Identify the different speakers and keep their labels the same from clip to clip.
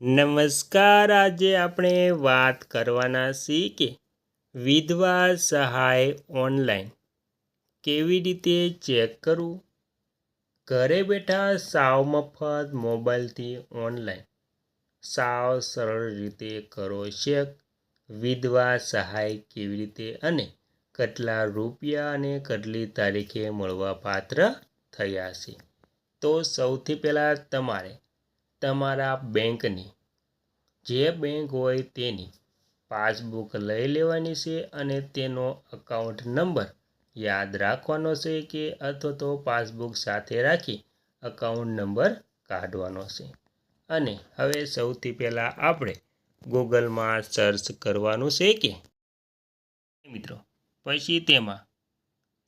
Speaker 1: નમસ્કાર. આજે આપણે વાત કરવાના છીએ કે વિધવા સહાય ઓનલાઈન કેવી રીતે ચેક કરવું. ઘરે બેઠા સાવ મફત મોબાઈલથી ઓનલાઈન સાવ સરળ રીતે કરો ચેક. વિધવા સહાય કેવી રીતે અને કેટલા રૂપિયા અને કેટલી તારીખે મળવા પાત્ર થયા છે. તો સૌથી પહેલાં તમારે તમારા બેંકની જે બેંક હોય તેની પાસબુક લઈ લેવાની છે અને તેનો અકાઉન્ટ નંબર યાદ રાખવાનો છે કે અથવા તો પાસબુક સાથે રાખી અકાઉન્ટ નંબર કાઢવાનો છે. અને હવે સૌથી પહેલાં આપણે ગૂગલમાં સર્ચ કરવાનું છે કે મિત્રો પછી તેમાં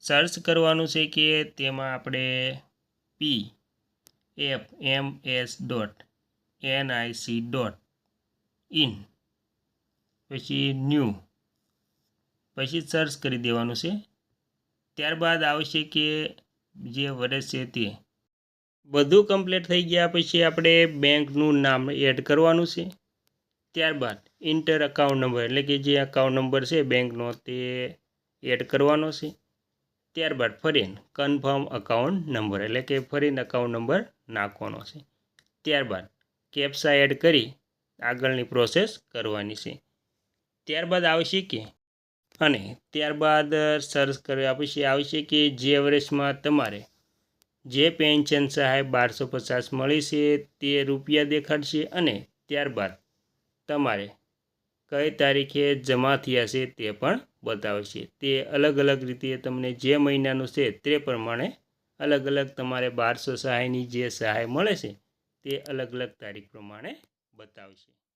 Speaker 1: સર્ચ કરવાનું છે કે તેમાં આપણે pfms.nic.in પછી ન્યૂ પછી સર્ચ કરી દેવાનું છે. ત્યારબાદ આવશે કે જે વર્ષ છે તે બધું કમ્પ્લીટ થઈ ગયા પછી આપણે બેંકનું નામ એડ કરવાનું છે. ત્યારબાદ ઇન્ટર અકાઉન્ટ નંબર એટલે કે જે અકાઉન્ટ નંબર છે બેંકનો તે એડ કરવાનો છે. ત્યારબાદ ફરીને કન્ફર્મ અકાઉન્ટ નંબર એટલે કે ફરીને અકાઉન્ટ નંબર નાખવાનો છે. ત્યારબાદ કેપ્સા એડ કરી આગળની પ્રોસેસ કરવાની છે. ત્યારબાદ આવશે કે અને ત્યારબાદ સર્ચ કર્યા પછી આવશે કે જે વર્ષમાં તમારે જે પેન્શન સહાય 1250 મળી છે તે રૂપિયા દેખાડશે અને ત્યારબાદ તમારે કઈ તારીખે જમા થયા છે તે પણ બતાવશે. તે અલગ અલગ રીતે તમને જે મહિનાનું છે તે પ્રમાણે અલગ અલગ તમારે 1200 સહાયની જે સહાય મળે છે તે અલગ અલગ તારીખ પ્રમાણે બતાવશે.